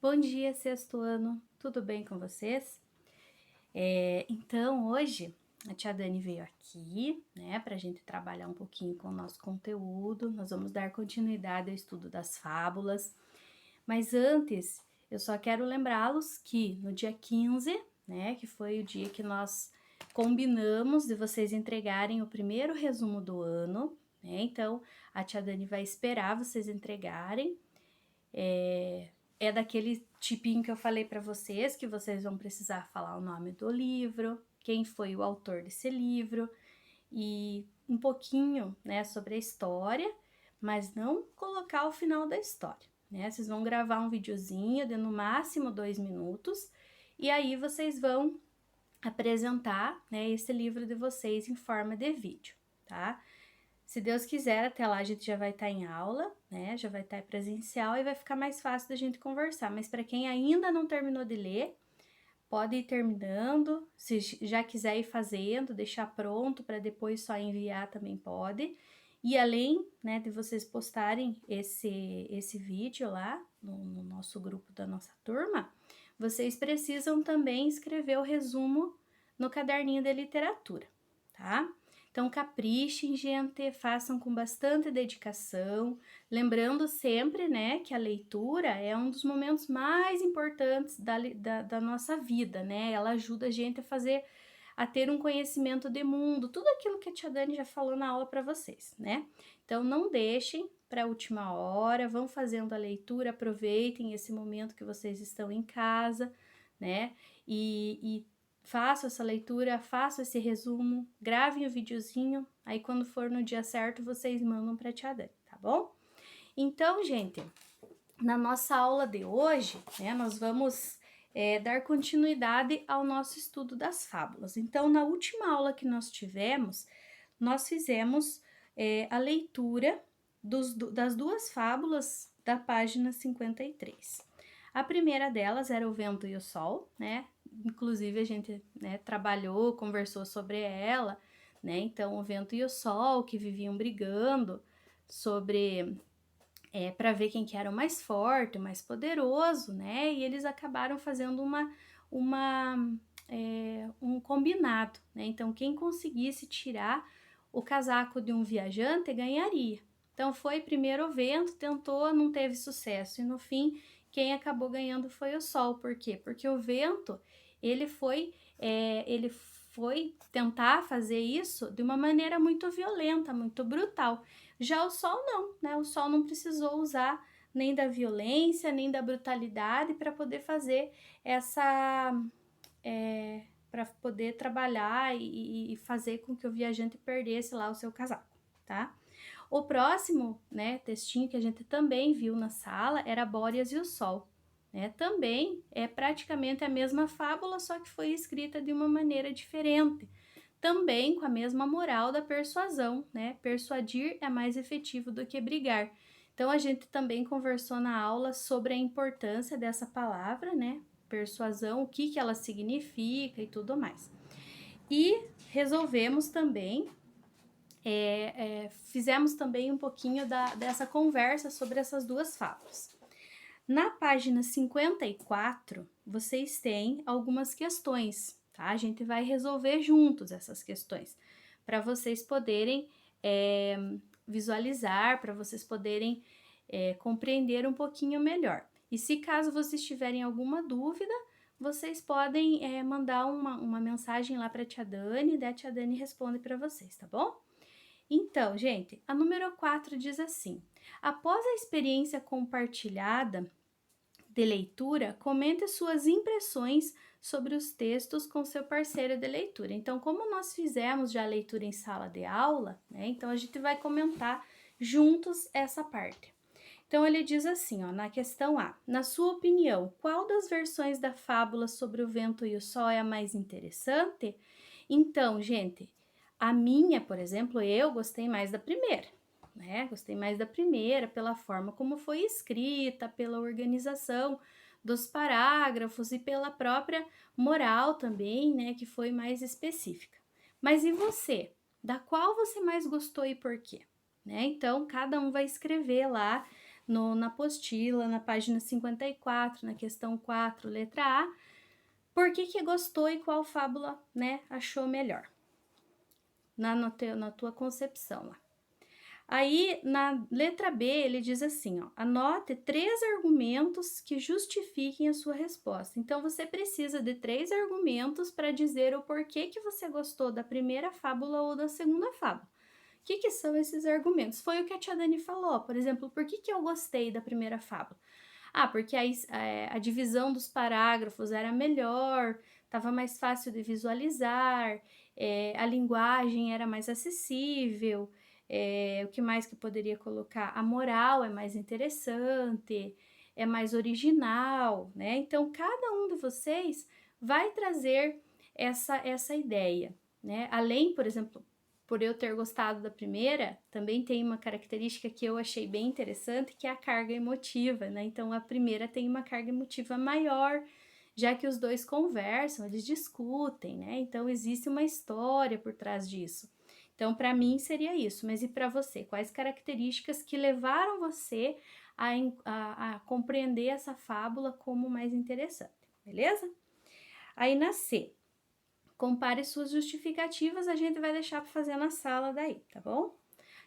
Bom dia, sexto ano, tudo bem com vocês? Então, hoje a tia Dani veio aqui, né, para a gente trabalhar um pouquinho com o nosso conteúdo. Nós vamos dar continuidade ao estudo das fábulas, mas antes eu só quero lembrá-los que no dia 15, né, que foi o dia que nós combinamos de vocês entregarem o primeiro resumo do ano, né, então a tia Dani vai esperar vocês entregarem. É daquele tipinho que eu falei para vocês, que vocês vão precisar falar o nome do livro, quem foi o autor desse livro e um pouquinho, né, sobre a história, mas não colocar o final da história, né? Vocês vão gravar um videozinho de no máximo 2 minutos e aí vocês vão apresentar, né, esse livro de vocês em forma de vídeo, tá? Se Deus quiser, até lá a gente já vai estar em aula, né? Já vai estar presencial e vai ficar mais fácil da gente conversar. Mas para quem ainda não terminou de ler, pode ir terminando. Se já quiser ir fazendo, deixar pronto para depois só enviar também pode. E além, né, de vocês postarem esse vídeo lá no nosso grupo da nossa turma, vocês precisam também escrever o resumo no caderninho de literatura, tá? Então, caprichem, gente, façam com bastante dedicação, lembrando sempre, né, que a leitura é um dos momentos mais importantes da nossa vida, né? Ela ajuda a gente a ter um conhecimento de mundo, tudo aquilo que a tia Dani já falou na aula para vocês, né? Então, não deixem para a última hora, vão fazendo a leitura, aproveitem esse momento que vocês estão em casa, né? E faço essa leitura, faço esse resumo, gravem o videozinho, aí quando for no dia certo vocês mandam para a tia Dani, tá bom? Então, gente, na nossa aula de hoje, né, nós vamos dar continuidade ao nosso estudo das fábulas. Então, na última aula que nós tivemos, nós fizemos a leitura das duas fábulas da página 53. A primeira delas era O Vento e o Sol, né? Inclusive a gente, né, trabalhou, conversou sobre ela, né? Então, o vento e o sol que viviam brigando sobre para ver quem que era o mais forte, o mais poderoso, né? E eles acabaram fazendo um combinado, né? Então, quem conseguisse tirar o casaco de um viajante ganharia. Então, foi primeiro o vento, tentou, não teve sucesso. E no fim, quem acabou ganhando foi o sol. Por quê? Porque o vento, ele foi tentar fazer isso de uma maneira muito violenta, muito brutal. Já o sol não, né? O sol não precisou usar nem da violência, nem da brutalidade para poder fazer para poder trabalhar e fazer com que o viajante perdesse lá o seu casaco, tá? O próximo, né, textinho que a gente também viu na sala era Bóreas e o Sol, né? Também é praticamente a mesma fábula, só que foi escrita de uma maneira diferente. Também com a mesma moral da persuasão, né? Persuadir é mais efetivo do que brigar. Então a gente também conversou na aula sobre a importância dessa palavra, né? Persuasão, o que ela significa e tudo mais. E resolvemos também fizemos também um pouquinho dessa conversa sobre essas duas fábulas. Na página 54, vocês têm algumas questões, tá? A gente vai resolver juntos essas questões, para vocês poderem visualizar, para vocês poderem compreender um pouquinho melhor. E se caso vocês tiverem alguma dúvida, vocês podem mandar uma mensagem lá para a tia Dani, daí a tia Dani responde para vocês, tá bom? Então, gente, a número 4 diz assim: após a experiência compartilhada de leitura, comente suas impressões sobre os textos com seu parceiro de leitura. Então, como nós fizemos já a leitura em sala de aula, né? Então a gente vai comentar juntos essa parte. Então ele diz assim, ó, na questão A: na sua opinião, qual das versões da fábula sobre o vento e o sol é a mais interessante? Então, gente, a minha, por exemplo, eu gostei mais da primeira, né? Gostei mais da primeira pela forma como foi escrita, pela organização dos parágrafos e pela própria moral também, né? Que foi mais específica. Mas e você? Da qual você mais gostou e por quê? Né? Então, cada um vai escrever lá na apostila, na página 54, na questão 4, letra A, por que gostou e qual fábula, né, achou melhor, na tua concepção lá. Aí, na letra B, ele diz assim, ó, anote 3 argumentos que justifiquem a sua resposta. Então, você precisa de 3 argumentos para dizer o porquê que você gostou da primeira fábula ou da segunda fábula. O que são esses argumentos? Foi o que a tia Dani falou, por exemplo, por que eu gostei da primeira fábula? Ah, porque a divisão dos parágrafos era melhor, estava mais fácil de visualizar, a linguagem era mais acessível, o que mais que poderia colocar? A moral é mais interessante, é mais original, né? Então, cada um de vocês vai trazer essa ideia, né? Além, por exemplo, por eu ter gostado da primeira, também tem uma característica que eu achei bem interessante, que é a carga emotiva, né? Então, a primeira tem uma carga emotiva maior, já que os dois conversam, eles discutem, né? Então, existe uma história por trás disso. Então, para mim, seria isso. Mas e para você? Quais características que levaram você a compreender essa fábula como mais interessante, beleza? Aí, na C, compare suas justificativas, a gente vai deixar para fazer na sala daí, tá bom?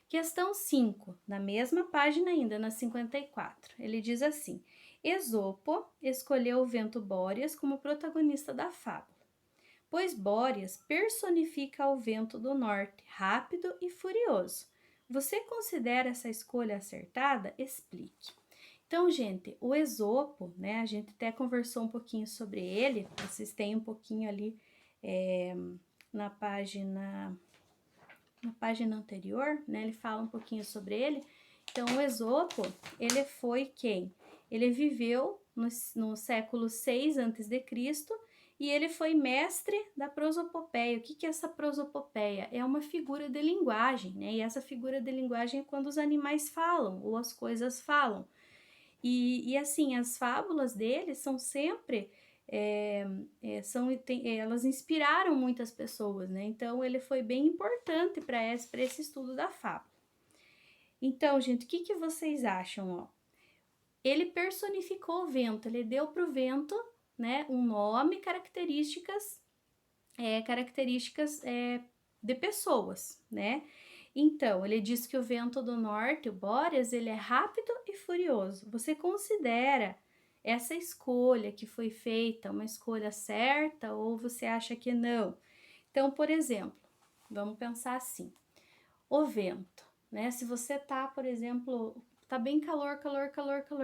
Questão 5, na mesma página ainda, na 54, ele diz assim: Esopo escolheu o vento Bóreas como protagonista da fábula, pois Bóreas personifica o vento do norte, rápido e furioso. Você considera essa escolha acertada? Explique. Então, gente, o Esopo, né, a gente até conversou um pouquinho sobre ele, vocês têm um pouquinho ali na página anterior, né, ele fala um pouquinho sobre ele. Então, o Esopo, ele foi quem? Ele viveu no século 6 a.C., e ele foi mestre da prosopopeia. O que é essa prosopopeia? É uma figura de linguagem, né? E essa figura de linguagem é quando os animais falam ou as coisas falam. E assim, as fábulas dele são sempre, elas inspiraram muitas pessoas, né? Então, ele foi bem importante para esse estudo da fábula. Então, gente, o que vocês acham, ó? Ele personificou o vento, ele deu para o vento, né, um nome, características de pessoas, né? Então, ele diz que o vento do norte, o Bóreas, ele é rápido e furioso. Você considera essa escolha que foi feita uma escolha certa ou você acha que não? Então, por exemplo, vamos pensar assim, o vento, né? Se você tá, por exemplo, tá bem calor,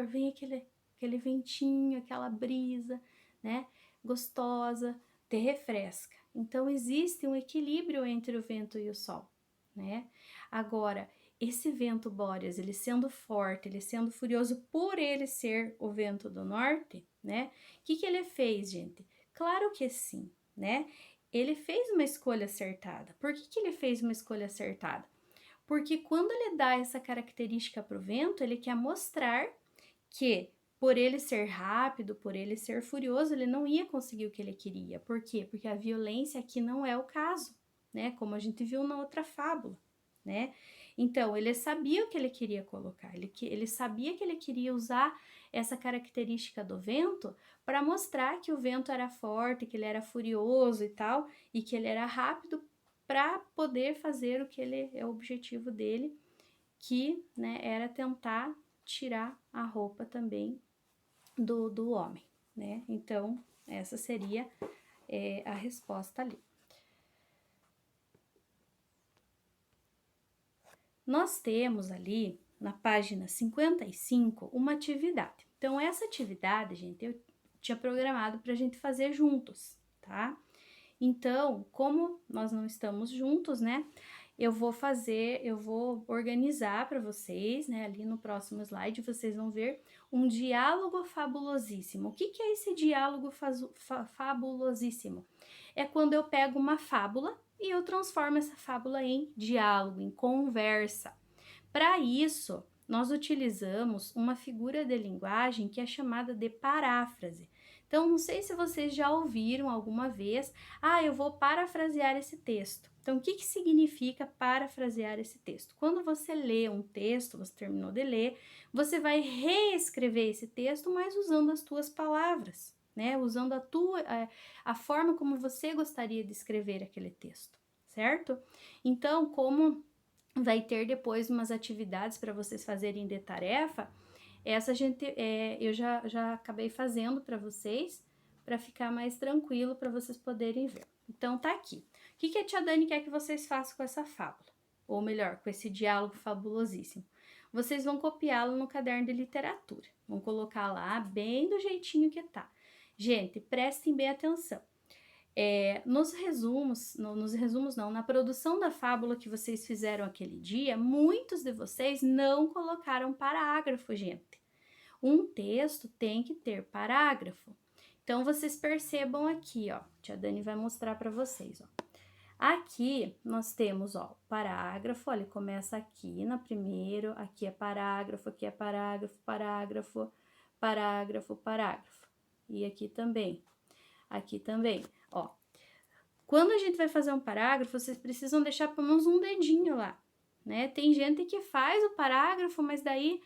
vem aquele ventinho, aquela brisa, né? Gostosa, te refresca. Então, existe um equilíbrio entre o vento e o sol, né? Agora, esse vento Bóreas, ele sendo forte, ele sendo furioso por ele ser o vento do norte, né? O que ele fez, gente? Claro que sim, né? Ele fez uma escolha acertada. Por que ele fez uma escolha acertada? Porque quando ele dá essa característica para o vento, ele quer mostrar que por ele ser rápido, por ele ser furioso, ele não ia conseguir o que ele queria. Por quê? Porque a violência aqui não é o caso, né? Como a gente viu na outra fábula, né? Então, ele sabia o que ele queria colocar, ele sabia que ele queria usar essa característica do vento para mostrar que o vento era forte, que ele era furioso e tal, e que ele era rápido para poder fazer o que é o objetivo dele, que, né, era tentar tirar a roupa também do homem, né? Então, essa seria a resposta ali. Nós temos ali, na página 55, uma atividade. Então, essa atividade, gente, eu tinha programado para a gente fazer juntos, tá? Então, como nós não estamos juntos, né? Eu vou organizar para vocês, né? Ali no próximo slide, vocês vão ver um diálogo fabulosíssimo. O que é esse diálogo fabulosíssimo? É quando eu pego uma fábula e eu transformo essa fábula em diálogo, em conversa. Para isso, nós utilizamos uma figura de linguagem que é chamada de paráfrase. Então, não sei se vocês já ouviram alguma vez, eu vou parafrasear esse texto. Então, o que significa parafrasear esse texto? Quando você lê um texto, você terminou de ler, você vai reescrever esse texto, mas usando as tuas palavras, né? Usando a forma como você gostaria de escrever aquele texto, certo? Então, como vai ter depois umas atividades para vocês fazerem de tarefa, essa eu já acabei fazendo para vocês, para ficar mais tranquilo, para vocês poderem ver. Então, tá aqui. O que a tia Dani quer que vocês façam com essa fábula? Ou melhor, com esse diálogo fabulosíssimo. Vocês vão copiá-lo no caderno de literatura. Vão colocar lá bem do jeitinho que tá. Gente, prestem bem atenção. Nos resumos não, na produção da fábula que vocês fizeram aquele dia, muitos de vocês não colocaram parágrafo, gente. Um texto tem que ter parágrafo. Então, vocês percebam aqui, ó, tia Dani vai mostrar para vocês, ó. Aqui, nós temos, ó, parágrafo, ele começa aqui na primeiro, aqui é parágrafo, aqui é parágrafo, parágrafo, parágrafo, parágrafo. E aqui também, ó. Quando a gente vai fazer um parágrafo, vocês precisam deixar pelo menos um dedinho lá, né? Tem gente que faz o parágrafo, mas daí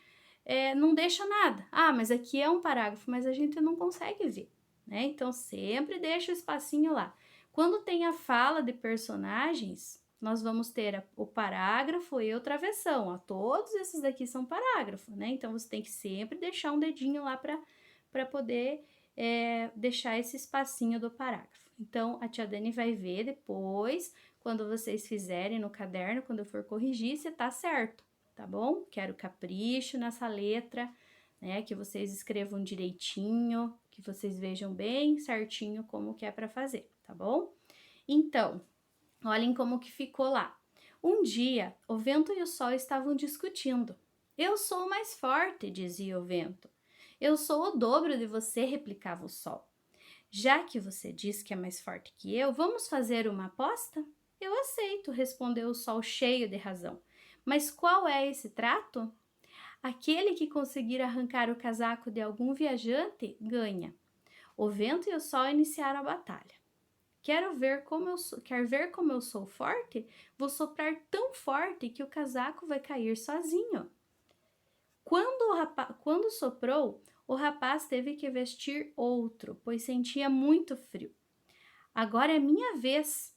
não deixa nada. Mas aqui é um parágrafo, mas a gente não consegue ver, né? Então, sempre deixa o espacinho lá. Quando tem a fala de personagens, nós vamos ter o parágrafo e o travessão, ó. Todos esses daqui são parágrafo, né? Então, você tem que sempre deixar um dedinho lá para poder deixar esse espacinho do parágrafo. Então, a tia Dani vai ver depois, quando vocês fizerem no caderno, quando eu for corrigir, se tá certo, tá bom? Quero capricho nessa letra, né? Que vocês escrevam direitinho, que vocês vejam bem certinho como que é para fazer, tá bom? Então, olhem como que ficou lá. Um dia, o vento e o sol estavam discutindo. Eu sou mais forte, dizia o vento. Eu sou o dobro de você, replicava o sol. Já que você diz que é mais forte que eu, vamos fazer uma aposta? Eu aceito, respondeu o sol cheio de razão. Mas qual é esse trato? Aquele que conseguir arrancar o casaco de algum viajante, ganha. O vento e o sol iniciaram a batalha. Quer ver como eu sou forte? Vou soprar tão forte que o casaco vai cair sozinho. Quando soprou, o rapaz teve que vestir outro, pois sentia muito frio. Agora é minha vez,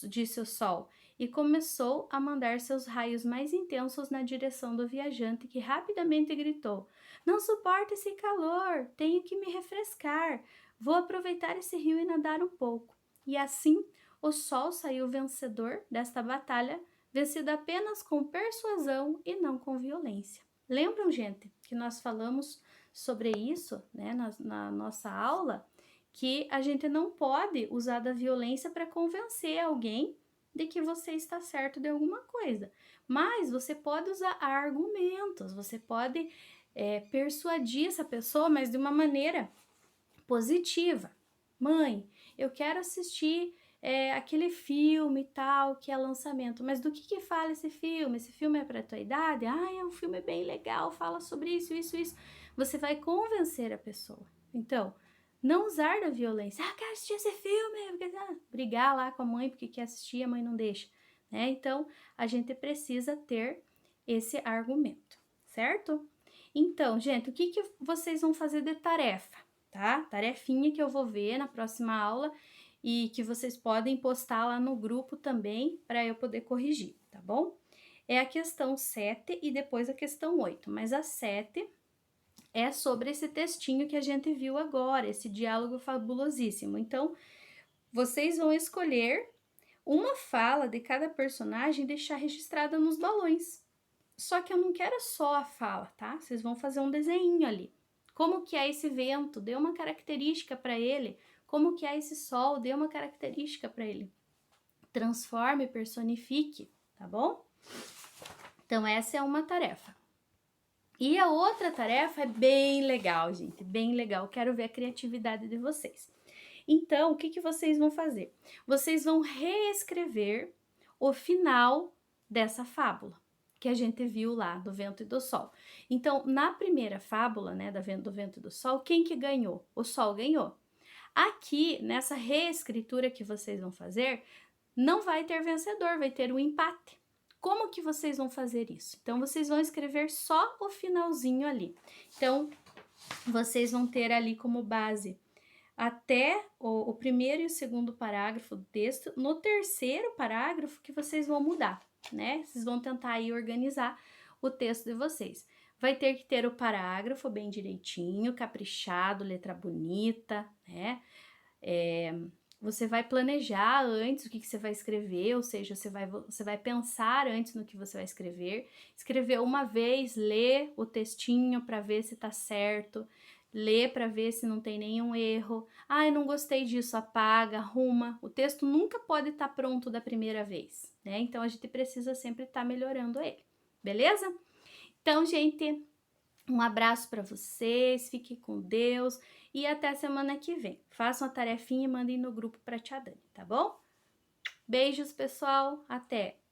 disse o sol, e começou a mandar seus raios mais intensos na direção do viajante, que rapidamente gritou: Não suporto esse calor, tenho que me refrescar. Vou aproveitar esse rio e nadar um pouco. E assim, o sol saiu vencedor desta batalha, vencido apenas com persuasão e não com violência. Lembram, gente, que nós falamos sobre isso, né, na nossa aula, que a gente não pode usar da violência para convencer alguém de que você está certo de alguma coisa, mas você pode usar argumentos, você pode persuadir essa pessoa, mas de uma maneira positiva. Mãe, eu quero assistir aquele filme e tal, que é lançamento, mas do que fala esse filme? Esse filme é para a tua idade? É um filme bem legal, fala sobre isso, isso, isso. Você vai convencer a pessoa. Então, não usar da violência. Quero assistir esse filme. Brigar lá com a mãe porque quer assistir, a mãe não deixa, né? Então, a gente precisa ter esse argumento, certo? Então, gente, o que vocês vão fazer de tarefa, tá? Tarefinha que eu vou ver na próxima aula e que vocês podem postar lá no grupo também para eu poder corrigir, tá bom? É a questão 7 e depois a questão 8, mas a 7 é sobre esse textinho que a gente viu agora, esse diálogo fabulosíssimo. Então, vocês vão escolher uma fala de cada personagem e deixar registrada nos balões. Só que eu não quero só a fala, tá? Vocês vão fazer um desenho ali. Como que é esse vento? Dê uma característica para ele. Como que é esse sol? Dê uma característica para ele. Transforme, personifique, tá bom? Então, essa é uma tarefa. E a outra tarefa é bem legal, gente, bem legal. Quero ver a criatividade de vocês. Então, o que vocês vão fazer? Vocês vão reescrever o final dessa fábula. que a gente viu lá do vento e do sol. Então, na primeira fábula, né, do vento e do sol, quem que ganhou? O sol ganhou. Aqui, nessa reescritura que vocês vão fazer, não vai ter vencedor, vai ter um empate. Como que vocês vão fazer isso? Então, vocês vão escrever só o finalzinho ali. Então, vocês vão ter ali como base até o primeiro e o segundo parágrafo do texto. No terceiro parágrafo que vocês vão mudar, né? Vocês vão tentar aí organizar o texto de vocês. Vai ter que ter o parágrafo bem direitinho, caprichado, letra bonita, né? Você vai planejar antes o que você vai escrever, ou seja, você vai pensar antes no que você vai escrever uma vez, ler o textinho para ver se tá certo, ler para ver se não tem nenhum erro. Ah, eu não gostei disso, apaga, arruma. O texto nunca pode estar pronto da primeira vez, né? Então a gente precisa sempre estar melhorando ele, beleza? Então, gente, um abraço para vocês, fiquem com Deus e até semana que vem. Façam a tarefinha e mandem no grupo para Tia Dani, tá bom? Beijos, pessoal, até!